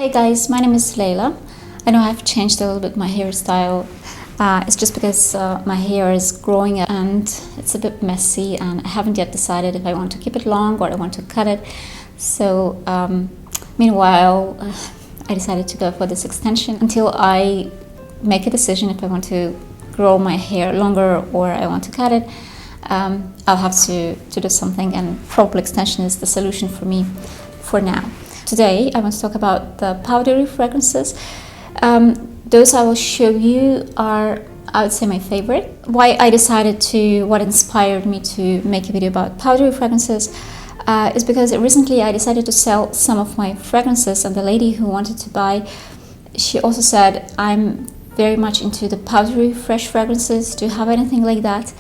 Hey guys, my name is Leila. I know I've changed a little bit my hairstyle. It's just because my hair is growing and it's a bit messy, and I haven't yet decided if I want to keep it long or I want to cut it. So meanwhile, I decided to go for this extension until I make a decision if I want to grow my hair longer or I want to cut it. I'll have to do something, and probably extension is the solution for me for now. Today I want to talk about the powdery fragrances. Those I will show you are, I would say, my favorite. Why I decided to, what inspired me to make a video about powdery fragrances is because recently I decided to sell some of my fragrances, and the lady who wanted to buy, she also said, I'm very much into the powdery fresh fragrances. Do you have anything like that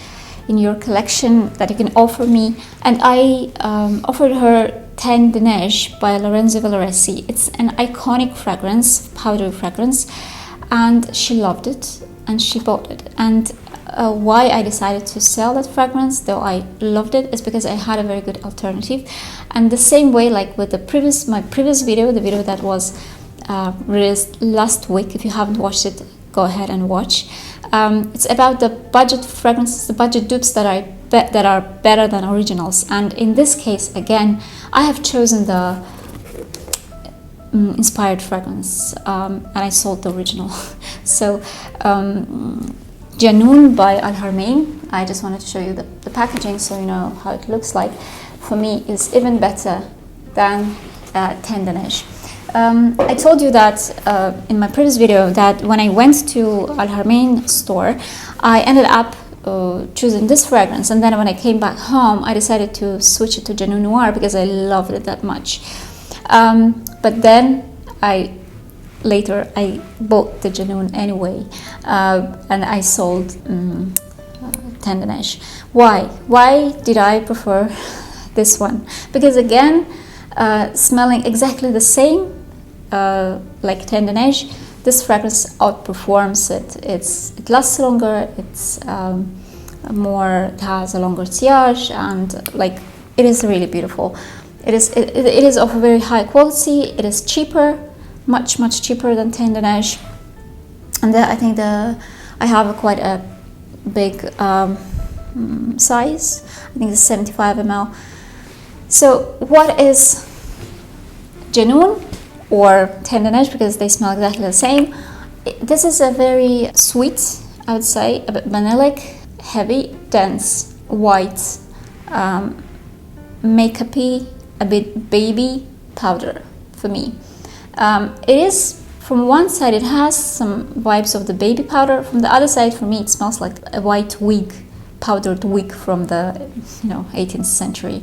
in your collection that you can offer me? And I offered her Ganesh by Lorenzo Villaresi. It's an iconic fragrance, powdery fragrance, and she loved it and she bought it. And why I decided to sell that fragrance, though I loved it, is because I had a very good alternative. And the same way, like with my previous video, the video that was released last week, if you haven't watched it, go ahead and watch. It's about the budget fragrances, the budget dupes that are better than originals. And in this case, again, I have chosen the inspired fragrance, and I sold the original. So Janoon by Haramain, I just wanted to show you the packaging so you know how it looks like. For me, is even better than Ganesh. I told you that in my previous video that when I went to Haramain store, I ended up choosing this fragrance, and then when I came back home, I decided to switch it to Janoon Noir because I loved it that much. But then later I bought the Janoon anyway, and I sold Ganesh. Why did I prefer this one? Because again, smelling exactly the same like Ganesh, this fragrance outperforms it. It lasts longer. It has a longer sillage, and like it is really beautiful. It is of a very high quality. It is cheaper, much cheaper than Ganesh, and I think I have quite a big size. I think it's 75 ml. So what is Janoon or Ganesh, because they smell exactly the same? This is a very sweet, I would say, a bit vanillic, heavy, dense, white, makeup-y, a bit baby powder for me. It is, from one side, it has some vibes of the baby powder. From the other side, for me, it smells like a white wig, powdered wig from the 18th century.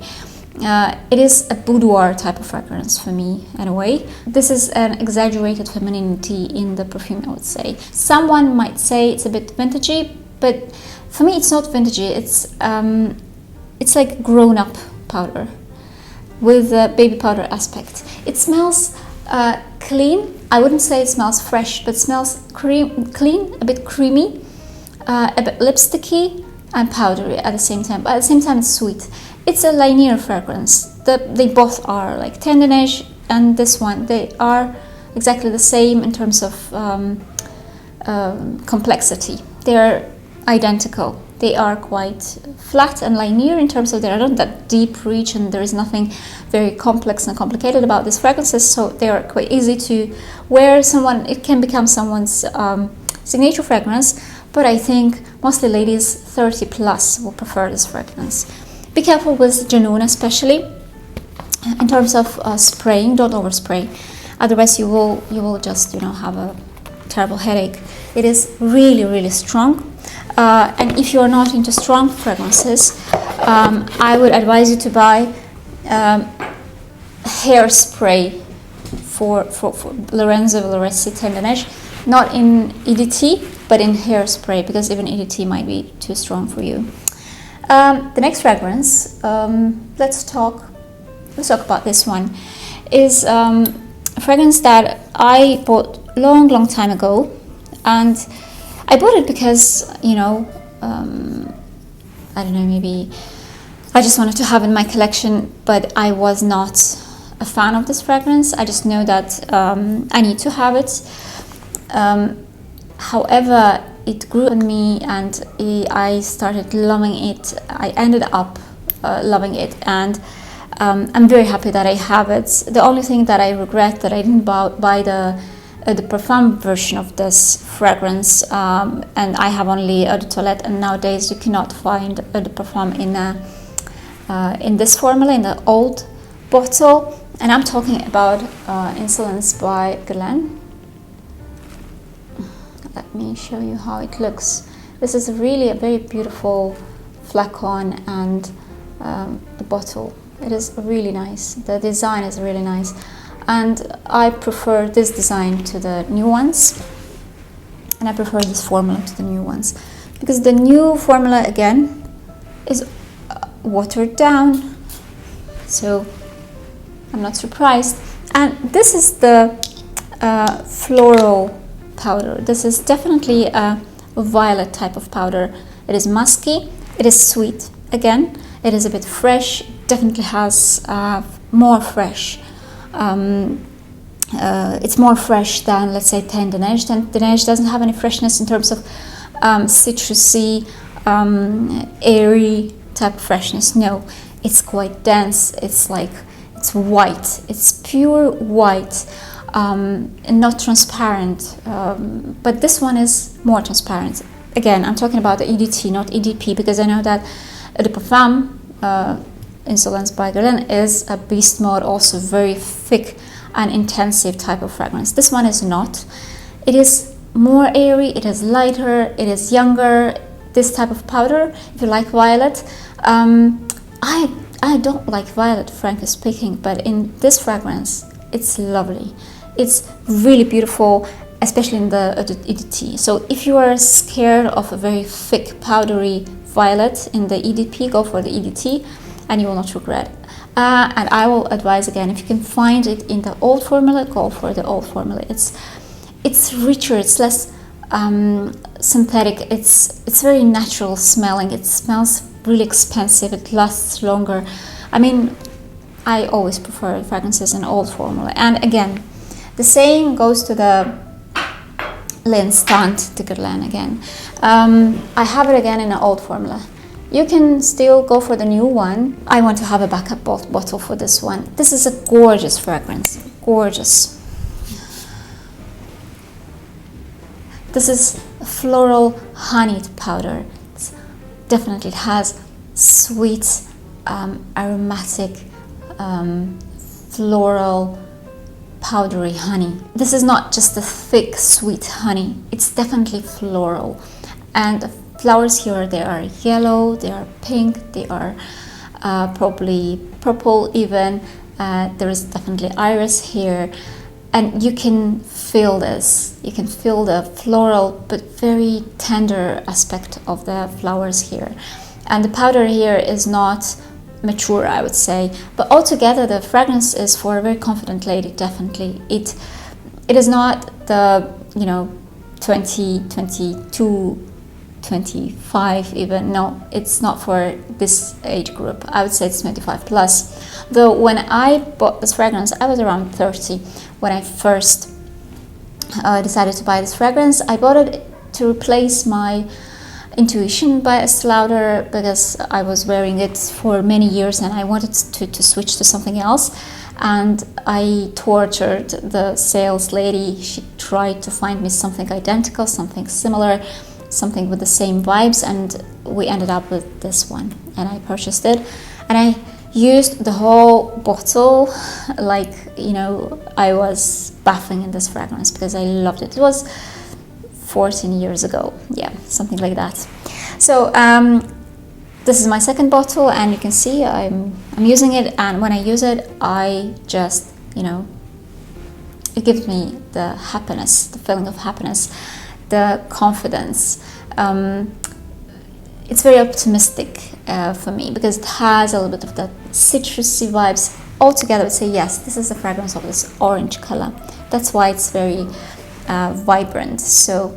It is a boudoir type of fragrance for me, anyway. This is an exaggerated femininity in the perfume, I would say. Someone might say it's a bit vintagey, but for me it's not vintagey. It's like grown-up powder with a baby powder aspect. It smells clean. I wouldn't say it smells fresh, but it smells clean, a bit creamy, a bit lipsticky and powdery at the same time. But at the same time, it's sweet. It's a linear fragrance. They both are, like Ganesh and this one. They are exactly the same in terms of complexity. They are identical. They are quite flat and linear in terms of they are not that deep reach, and there is nothing very complex and complicated about these fragrances. So they are quite easy to wear. It can become someone's signature fragrance. But I think mostly ladies 30 plus will prefer this fragrance. Be careful with Janoon, especially in terms of spraying. Don't overspray, otherwise you will just have a terrible headache. It is really strong, and if you are not into strong fragrances, I would advise you to buy hairspray for Lorenzo Villaresi Ganesh, not in EDT, but in hairspray, because even EDT might be too strong for you. The next fragrance, let's talk about this one, is a fragrance that I bought long time ago, and I bought it because I don't know, maybe I just wanted to have in my collection, but I was not a fan of this fragrance. I just know that I need to have it. However, it grew on me and I started loving it. I ended up loving it, and I'm very happy that I have it. The only thing that I regret that I didn't buy the Parfum version of this fragrance, and I have only Eau de Toilette, and nowadays you cannot find Eau de Parfum in this formula, in the old bottle. And I'm talking about Insolence by Guerlain. Let me show you how it looks. This is really a very beautiful flacon, and the bottle, it is really nice. The design is really nice, and I prefer this design to the new ones, and I prefer this formula to the new ones, because the new formula again is watered down, so I'm not surprised. And this is the floral powder. This is definitely a violet type of powder. It is musky, it is sweet. Again, it is a bit fresh, definitely has more fresh. It's more fresh than, let's say, Ganesh. Ganesh doesn't have any freshness in terms of citrusy, airy type of freshness. No, it's quite dense. It's like, it's white. It's pure white. And not transparent, but this one is more transparent. Again, I'm talking about the EDT, not EDP, because I know that the Parfum Insolence by Guerlain is a beast mode, also very thick and intensive type of fragrance. This one is not. It is more airy, it is lighter, it is younger. This type of powder, if you like violet, I don't like violet, frankly speaking, but in this fragrance, it's lovely. It's really beautiful, especially in the EDT. So if you are scared of a very thick, powdery violet in the EDP, go for the EDT, and you will not regret it. And I will advise again, if you can find it in the old formula, go for the old formula. It's richer, it's less synthetic, it's very natural smelling. It smells really expensive, it lasts longer. I mean, I always prefer fragrances in old formula. And again, the same goes to the L'Instant de Guerlain again. I have it again in an old formula. You can still go for the new one. I want to have a backup bottle for this one. This is a gorgeous fragrance, gorgeous. This is a floral honeyed powder. It definitely has sweet, aromatic, floral, powdery honey. This is not just a thick, sweet honey. It's definitely floral. And the flowers here, they are yellow, they are pink, they are probably purple even. There is definitely iris here. And you can feel this. You can feel the floral but very tender aspect of the flowers here. And the powder here is not mature, I would say, but altogether the fragrance is for a very confident lady. Definitely, it is not the 20, 22, 25 even. No, it's not for this age group. I would say it's 25 plus. Though when I bought this fragrance, I was around 30 when I first decided to buy this fragrance. I bought it to replace my Intuition by Estée Lauder because I was wearing it for many years and I wanted to switch to something else. And I tortured the sales lady. She tried to find me something identical, something similar, something with the same vibes, and we ended up with this one. And I purchased it, and I used the whole bottle like, I was bathing in this fragrance because I loved it. It was 14 years ago, yeah, something like that. So this is my second bottle, and you can see I'm using it, and when I use it, I just, it gives me the happiness, the feeling of happiness, the confidence. It's very optimistic for me because it has a little bit of that citrusy vibes. Altogether, I would say yes, this is the fragrance of this orange color. That's why it's very vibrant. So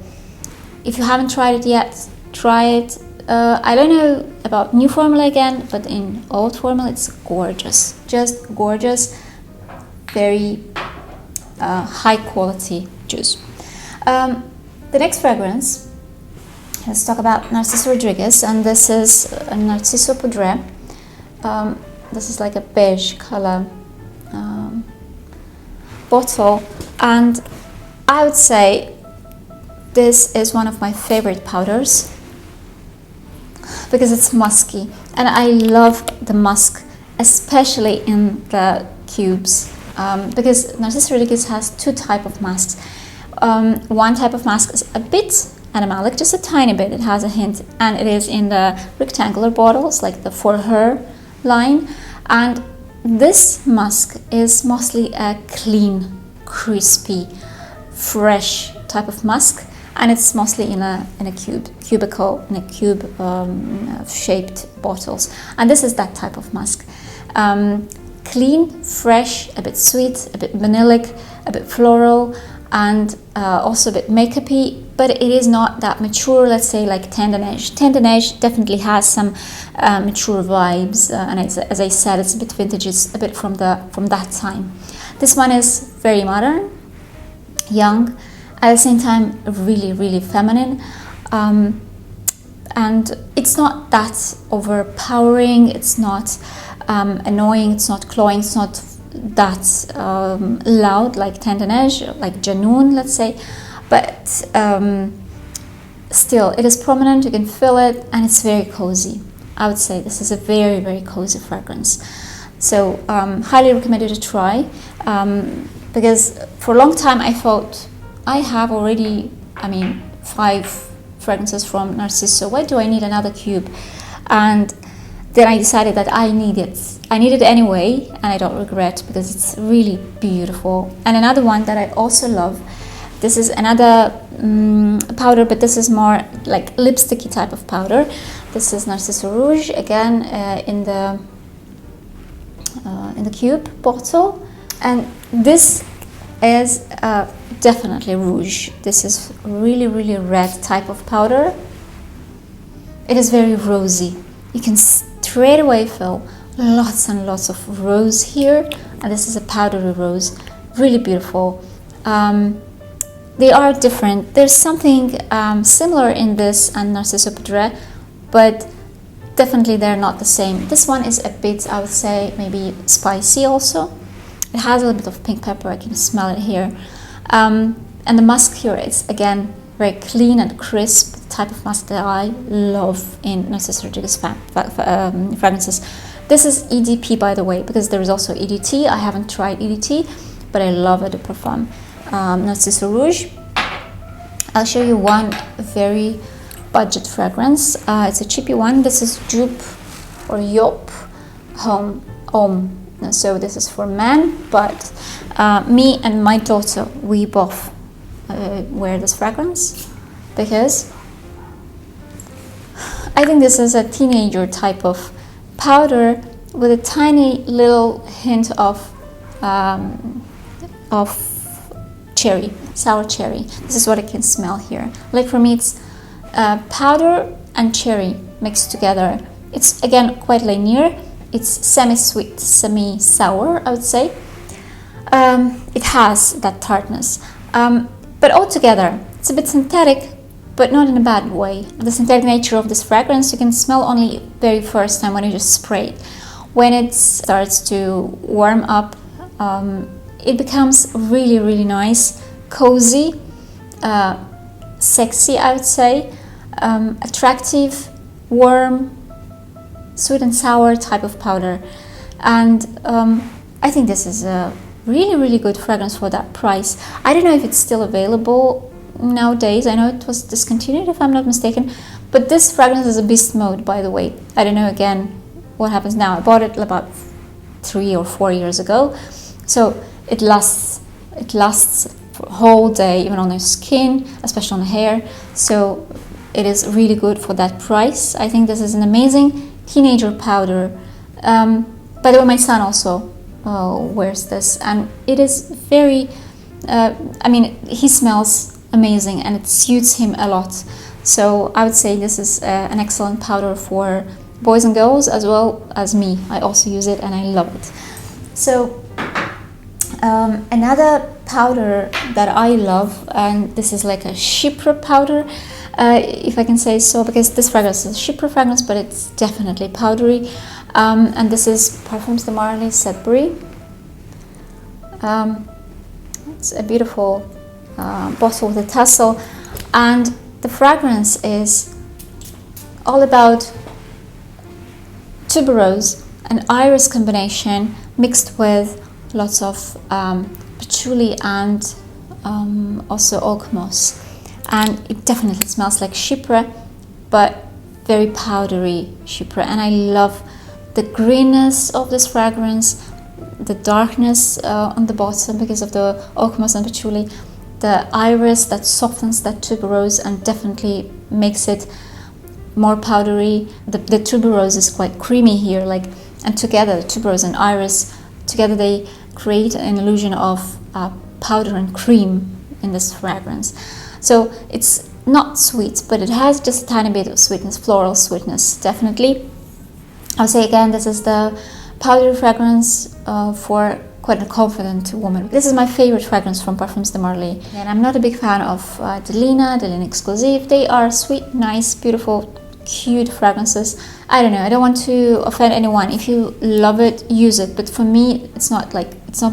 if you haven't tried it yet, try it. I don't know about new formula again, but in old formula it's gorgeous, just gorgeous. very high quality juice. The next fragrance, let's talk about Narciso Rodriguez, and this is a Narciso Poudre. This is like a beige color bottle, and I would say this is one of my favorite powders because it's musky, and I love the musk, especially in the cubes, because Narciso Rodriguez has two types of masks. One type of mask is a bit animalic, just a tiny bit, it has a hint, and it is in the rectangular bottles like the For Her line, and this musk is mostly a clean, crispy, fresh type of musk, and it's mostly in a cubicle, in a cube shaped bottles, and this is that type of musk. Clean, fresh, a bit sweet, a bit vanillic, a bit floral, and also a bit makeup-y, but it is not that mature, let's say, like Tendernage. Tendernage definitely has some mature vibes, and as I said, it's a bit vintage, it's a bit from that time. This one is very modern, young, at the same time really, really feminine, and it's not that overpowering, it's not annoying, it's not cloying, it's not that loud like Tendernage, like Janoon, let's say, but still it is prominent, you can feel it, and it's very cozy. I would say this is a very, very cozy fragrance, so highly recommended to try, because for a long time I thought I have already, 5 fragrances from Narciso, why do I need another cube? And then I decided that I need it anyway, and I don't regret, because it's really beautiful. And another one that I also love, this is another powder, but this is more like lipsticky type of powder. This is Narciso Rouge, again in the cube bottle, and this is definitely rouge. This is really, really red type of powder. It is very rosy. You can straight away feel lots and lots of rose here, and this is a powdery rose, really beautiful. They are different. There's something similar in this and Narciso Poudre, but definitely they're not the same. This one is a bit, I would say, maybe spicy also. It has a little bit of pink pepper, I can smell it here. And the musk here is again very clean and crisp, the type of musk that I love in Narciso Rodriguez fragrances. This is EDP, by the way, because there is also EDT. I haven't tried EDT, but I love it, the Parfum. Narciso Rouge. I'll show you one very budget fragrance. It's a cheapy one. This is Joop Homme. So this is for men, but me and my daughter, we both wear this fragrance because I think this is a teenager type of powder with a tiny little hint of cherry, sour cherry. This is what I can smell here. Like for me, it's powder and cherry mixed together. It's again quite linear. It's semi-sweet, semi-sour, I would say. It has that tartness. But altogether, it's a bit synthetic, but not in a bad way. The synthetic nature of this fragrance you can smell only very first time when you just spray it. When it starts to warm up, it becomes really, really nice, cozy, sexy, I would say, attractive, warm, sweet and sour type of powder. And I think this is a really, really good fragrance for that price. I don't know if it's still available nowadays. I know it was discontinued, if I'm not mistaken, but this fragrance is a beast mode, by the way. I don't know again what happens now. I bought it about 3 or 4 years ago, so it lasts for a whole day, even on the skin, especially on the hair. So it is really good for that price. I think this is an amazing teenager powder. By the way, my son also wears this, and it is very he smells amazing and it suits him a lot. So I would say this is an excellent powder for boys and girls as well as me. I also use it and I love it. So Another powder that I love, and this is like a chypre powder, if I can say so, because this fragrance is a chypre fragrance, but it's definitely powdery. And this is Parfums de Marly Sedbury. It's a beautiful bottle with a tassel, and the fragrance is all about tuberose and iris combination mixed with lots of patchouli and also oak moss, and it definitely smells like chypre, but very powdery chypre. And I love the greenness of this fragrance, the darkness on the bottom because of the oak moss and patchouli, the iris that softens that tuberose and definitely makes it more powdery. The tuberose is quite creamy here, like, and together the tuberose and iris together they create an illusion of powder and cream in this fragrance. So it's not sweet, but it has just a tiny bit of sweetness, floral sweetness, definitely. I'll say again, this is the powdery fragrance for quite a confident woman. This is my favorite fragrance from Parfums de Marly. And I'm not a big fan of Delina Exclusive. They are sweet, nice, beautiful, cute fragrances. I don't know, I don't want to offend anyone. If you love it, use it. But for me, it's not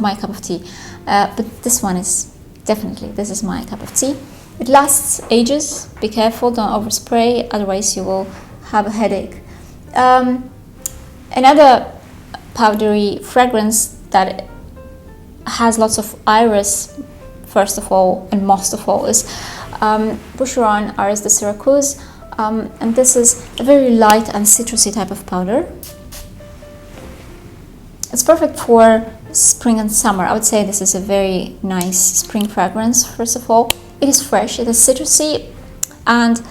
my cup of tea. But this one is definitely, this is my cup of tea. It lasts ages. Be careful, don't overspray, otherwise you will have a headache. Another powdery fragrance that has lots of iris, first of all, and most of all, is Boucheron Iris de Syracuse. And this is a very light and citrusy type of powder. It's perfect for spring and summer. I would say this is a very nice spring fragrance, first of all. It is fresh, it is citrusy, and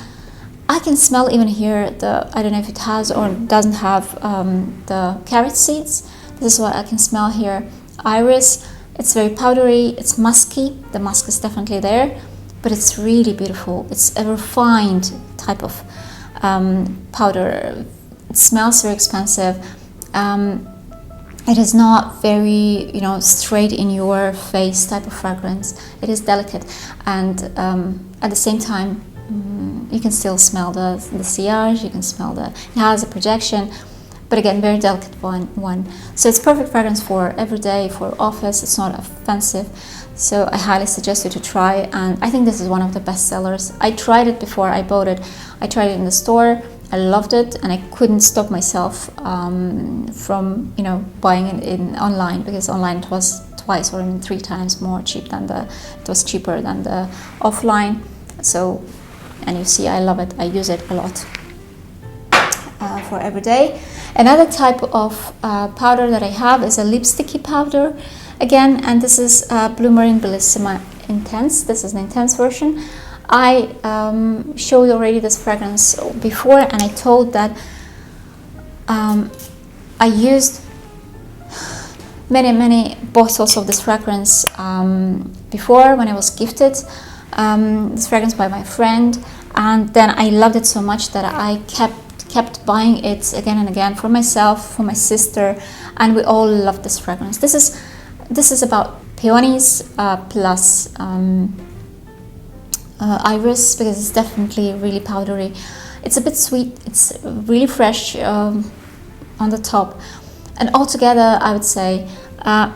I can smell even here I don't know if it has or doesn't have the carrot seeds. This is what I can smell here. Iris, it's very powdery, it's musky. The musk is definitely there, but it's really beautiful. It's a refined type of powder. It smells very expensive. It is not very, straight in your face type of fragrance. It is delicate, and at the same time, you can still smell the sillage. You can smell it has a projection, but again, very delicate one. So it's perfect fragrance for everyday, for office. It's not offensive. So I highly suggest you to try, and I think this is one of the best sellers. I tried it before I bought it. I tried it in the store. I loved it, and I couldn't stop myself from buying it online, because online it was twice or even 3 times more cheap than it was cheaper than the offline. So, and you see, I love it. I use it a lot for every day. Another type of powder that I have is a lipsticky powder again, and this is Blumarine Bellissima Intense. This is the intense version. I showed already this fragrance before, and I told that I used many bottles of this fragrance before when I was gifted this fragrance by my friend, and then I loved it so much that I kept buying it again and again for myself, for my sister, and we all love this fragrance. This is about peonies plus iris, because it's definitely really powdery. It's a bit sweet, it's really fresh on the top, and altogether I would say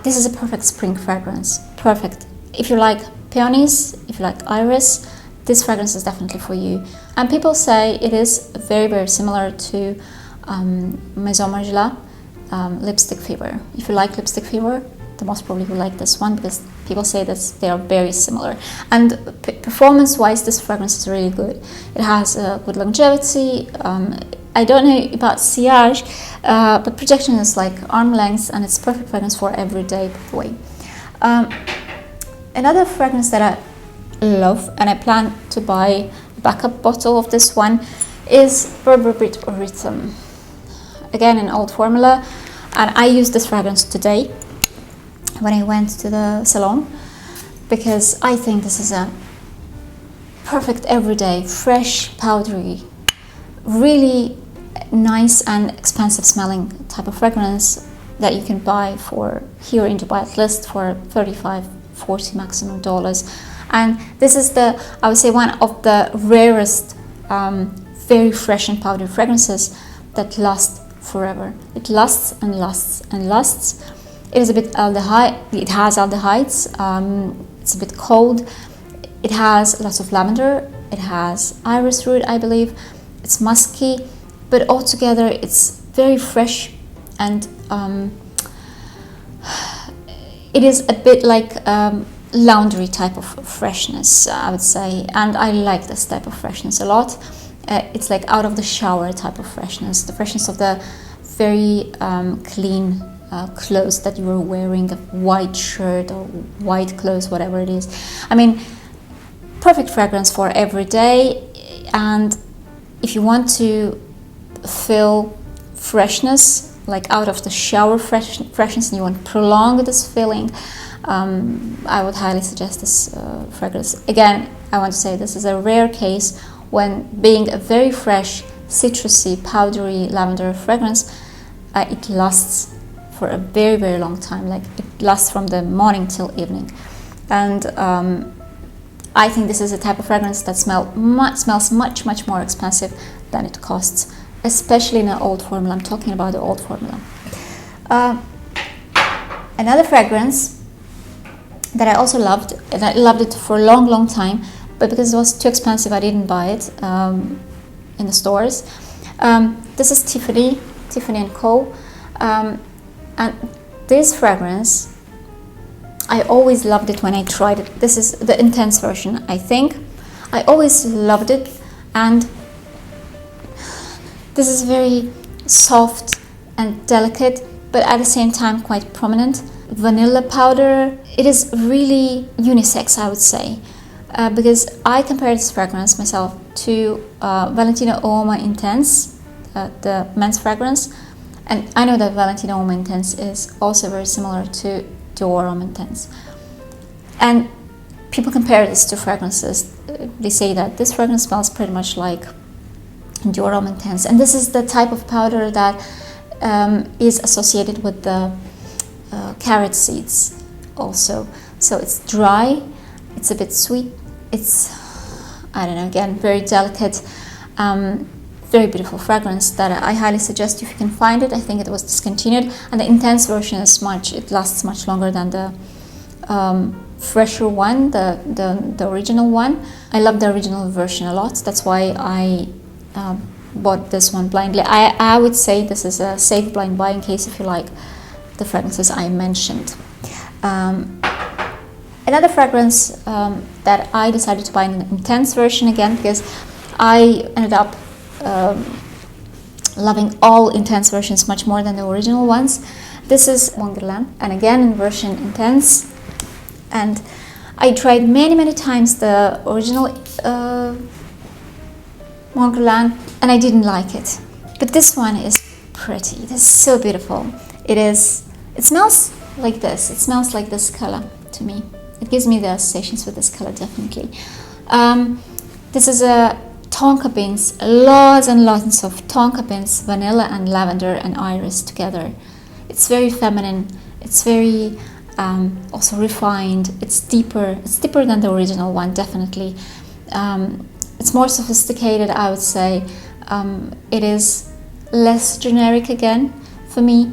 this is a perfect spring fragrance. Perfect. If you like peonies, if you like iris, this fragrance is definitely for you. And people say it is very similar to Maison Margiela Lipstick Fever. If you like Lipstick Fever, the most probably you like this one, because people say that they are very similar. And performance-wise, this fragrance is really good. It has good longevity. I don't know about sillage, but projection is like arm length, and it's perfect fragrance for everyday way. Another fragrance that I love, and I plan to buy a backup bottle of this one, is Burberry Brit Rhythm. Again, an old formula, and I used this fragrance today when I went to the salon, because I think this is a perfect everyday, fresh, powdery, really nice and expensive smelling type of fragrance that you can buy for here in Dubai, at least for 35, 40 maximum dollars. And this is I would say, one of the rarest, very fresh and powdery fragrances that last forever. It lasts and lasts and lasts. It is a bit aldehyde. It has aldehydes. It's a bit cold. It has lots of lavender. It has iris root, I believe. It's musky, but altogether it's very fresh, and it is a bit like laundry type of freshness, I would say, and I like this type of freshness a lot. It's like out of the shower type of freshness, the freshness of the very clean clothes that you were wearing, a white shirt or white clothes, whatever it is. I mean, perfect fragrance for every day. And if you want to feel freshness, like out of the shower freshness, and you want to prolong this feeling, I would highly suggest this fragrance. Again, I want to say this is a rare case when, being a very fresh, citrusy, powdery lavender fragrance, it lasts for a very, very long time. Like, it lasts from the morning till evening. And I think this is a type of fragrance that smells much, much more expensive than it costs, especially in an old formula. I'm talking about the old formula. Another fragrance that I also loved, and I loved it for a long, long time, but because it was too expensive, I didn't buy it in the stores. This is Tiffany Co. And this fragrance, I always loved it when I tried it. This is the intense version, I think. I always loved it, and this is very soft and delicate, but at the same time quite prominent. Vanilla powder. It is really unisex, I would say, because I compared this fragrance myself to Valentino Homme Intense, the men's fragrance, and I know that Valentino Homme Intense is also very similar to Dior Homme Intense. And people compare these two fragrances. They say that this fragrance smells pretty much like Dior Homme Intense, and this is the type of powder that is associated with the carrot seeds also. So it's dry, it's a bit sweet, it's, I don't know, again, very delicate, very beautiful fragrance that I highly suggest if you can find it. I think it was discontinued, and the intense version is it lasts much longer than the fresher one, the original one. I love the original version a lot. That's why I bought this one blindly. I would say this is a safe blind buy in case if you like the fragrances I mentioned. Another fragrance that I decided to buy in an intense version again, because I ended up loving all intense versions much more than the original ones. This is Mon Guerlain, and again in version intense. And I tried many times the original Mon Guerlain, and I didn't like it. But this one is pretty. It is so beautiful. It smells like this. It smells like this color to me. It gives me the associations with this color, definitely. This is a tonka beans, lots and lots of tonka beans, vanilla and lavender and iris together. It's very feminine. It's very also refined. It's deeper. It's deeper than the original one, definitely. It's more sophisticated, I would say. It is less generic again for me.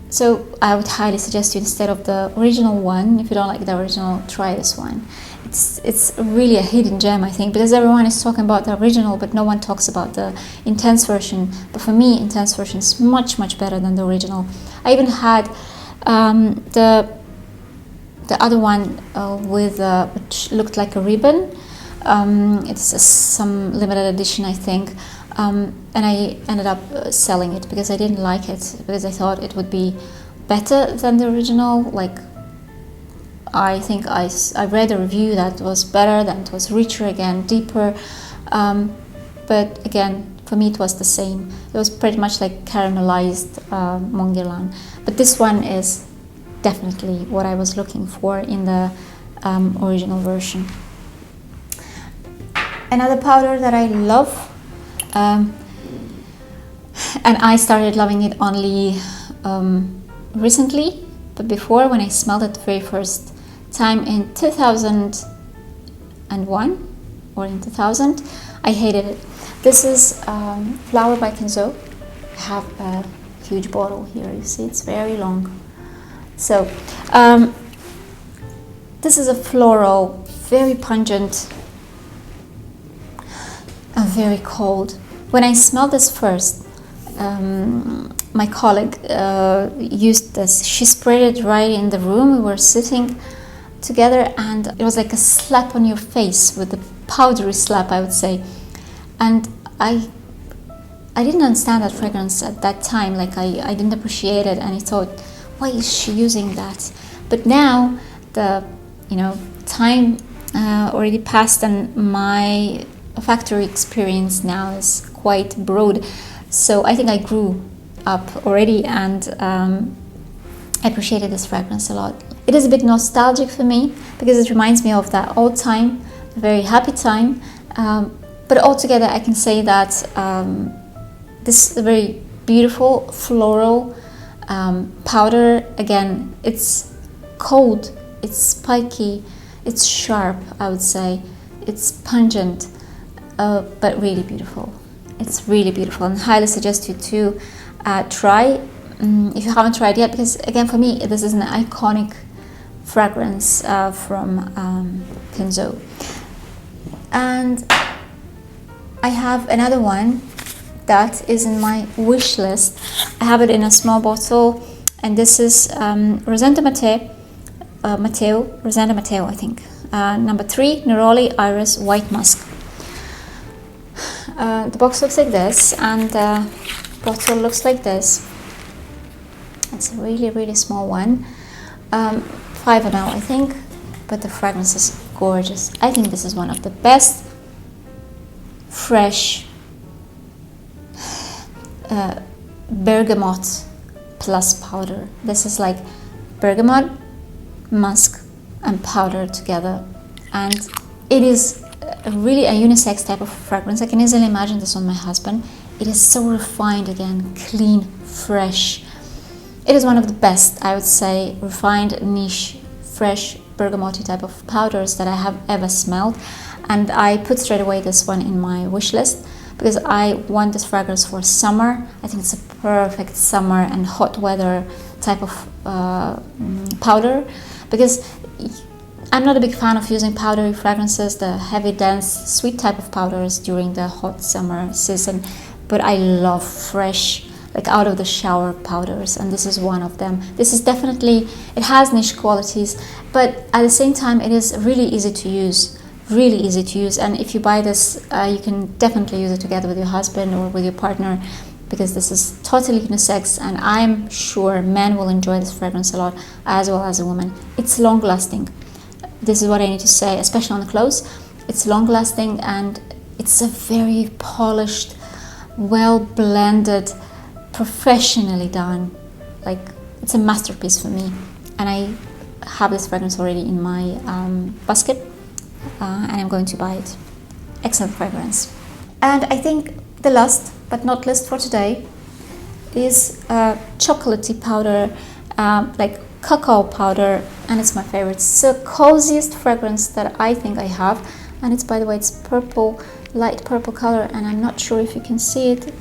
So I would highly suggest you, instead of the original one, if you don't like the original, try this one. It's really a hidden gem, I think, because everyone is talking about the original, but no one talks about the intense version. But for me, intense version is much better than the original. I even had the other one which looked like a ribbon. It's some limited edition, I think. And I ended up selling it because I didn't like it, because I thought it would be better than the original. Like, I think I read a review that was better, that it was richer again, deeper. But again, for me it was the same. It was pretty much like caramelized Mon Guerlain. But this one is definitely what I was looking for in the original version. Another powder that I love, and I started loving it only recently, but before, when I smelled it the very first time in 2001 or in 2000, I hated it. This is Flower by Kenzo. I have a huge bottle here, you see, it's very long. So, this is a floral, very pungent and very cold. When I smelled this first, my colleague used this. She sprayed it right in the room. We were sitting together, and it was like a slap on your face, with a powdery slap, I would say. And I didn't understand that fragrance at that time. Like I didn't appreciate it, and I thought, why is she using that? But now the time already passed, and my factory experience now is quite broad. So I think I grew up already, and I appreciated this fragrance a lot. It is a bit nostalgic for me because it reminds me of that old time, a very happy time. But altogether, I can say that this is a very beautiful floral powder. Again, it's cold, it's spiky, it's sharp, I would say. It's pungent, but really beautiful. It's really beautiful, and highly suggest you to try if you haven't tried yet, because again, for me, this is an iconic fragrance from Kenzo. And I have another one that is in my wish list. I have it in a small bottle, and this is Rosendo Mateu, I think. Number 3, Neroli Iris White Musk. The box looks like this, and the bottle looks like this. It's a really, really small one. 5 ml, I think, but the fragrance is gorgeous. I think this is one of the best fresh bergamot plus powder. This is like bergamot, musk, and powder together, and it is really a unisex type of fragrance. I can easily imagine this on my husband. It is so refined, again, clean, fresh. It is one of the best, I would say, refined, niche, fresh bergamoty type of powders that I have ever smelled. And I put straight away this one in my wish list because I want this fragrance for summer. I think it's a perfect summer and hot weather type of powder, because I'm not a big fan of using powdery fragrances, the heavy, dense, sweet type of powders during the hot summer season, but I love fresh, like out of the shower powders, and this is one of them. This is definitely, it has niche qualities, but at the same time it is really easy to use, and if you buy this, you can definitely use it together with your husband or with your partner, because this is totally unisex, and I'm sure men will enjoy this fragrance a lot, as well as a woman. It's long lasting. This is what I need to say, especially on the clothes. It's long lasting, and it's a very polished, well blended, professionally done. Like, it's a masterpiece for me, and I have this fragrance already in my basket, and I'm going to buy it. Excellent fragrance. And I think the last but not least for today is chocolatey powder, like cacao powder, and it's my favorite. It's the coziest fragrance that I think I have, and it's, by the way, it's purple, light purple color, and I'm not sure if you can see it.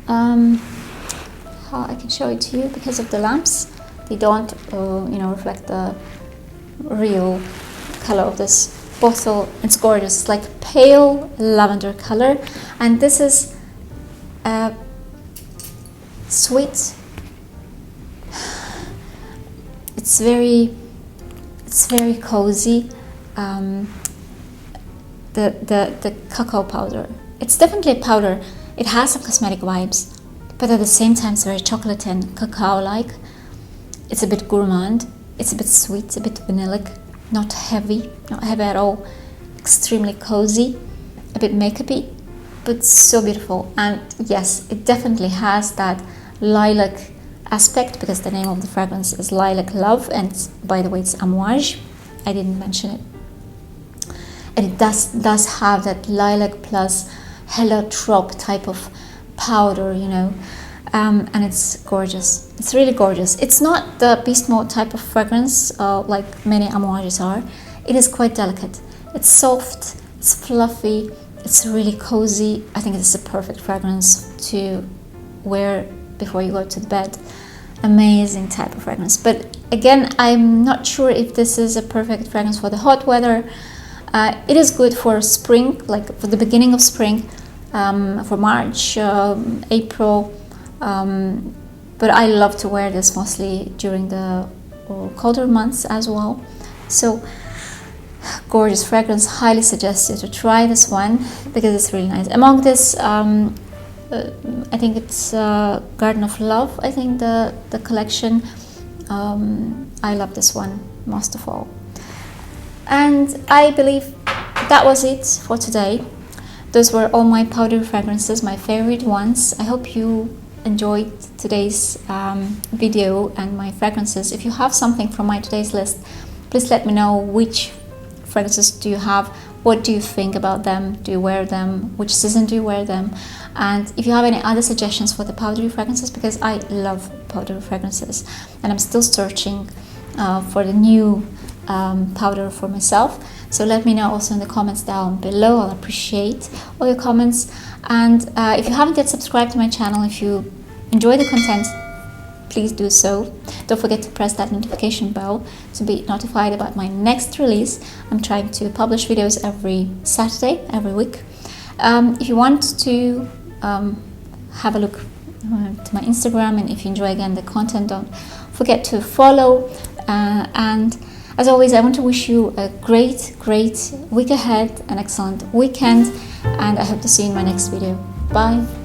How I can show it to you, because of the lamps, they don't reflect the real color of this bottle. It's gorgeous. It's like pale lavender color, and this is sweet. It's very cozy. The cacao powder. It's definitely a powder. It has some cosmetic vibes, but at the same time it's very chocolate and cacao-like. It's a bit gourmand. It's a bit sweet, a bit vanillic. Not heavy at all. Extremely cozy, a bit makeupy, but so beautiful. And yes, it definitely has that lilac aspect, because the name of the fragrance is Lilac Love, and by the way, it's Amouage. I didn't mention it. And it does have that lilac plus heliotrope type of powder, and it's gorgeous. It's really gorgeous. It's not the beast mode type of fragrance like many Amouages are. It is quite delicate. It's soft, it's fluffy, it's really cozy. I think it's a perfect fragrance to wear before you go to bed. Amazing type of fragrance. But again, I'm not sure if this is a perfect fragrance for the hot weather. It is good for spring, like for the beginning of spring, for March, April. But I love to wear this mostly during the colder months as well. So gorgeous fragrance, highly suggest you to try this one because it's really nice. Among this, I think it's Garden of Love, I think the collection. I love this one most of all. And I believe that was it for today. Those were all my powder fragrances, my favorite ones. I hope you enjoyed today's video and my fragrances. If you have something from my today's list, please let me know. Which fragrances do you have? What do you think about them? Do you wear them? Which season do you wear them? And if you have any other suggestions for the powdery fragrances, because I love powdery fragrances and I'm still searching for the new powder for myself. So let me know also in the comments down below. I'll appreciate all your comments. And if you haven't yet subscribed to my channel, if you enjoy the content, please do so. Don't forget to press that notification bell to be notified about my next release. I'm trying to publish videos every Saturday, every week. If you want to have a look to my Instagram, and if you enjoy again the content, don't forget to follow. And as always, I want to wish you a great week ahead, an excellent weekend, and I hope to see you in my next video. Bye.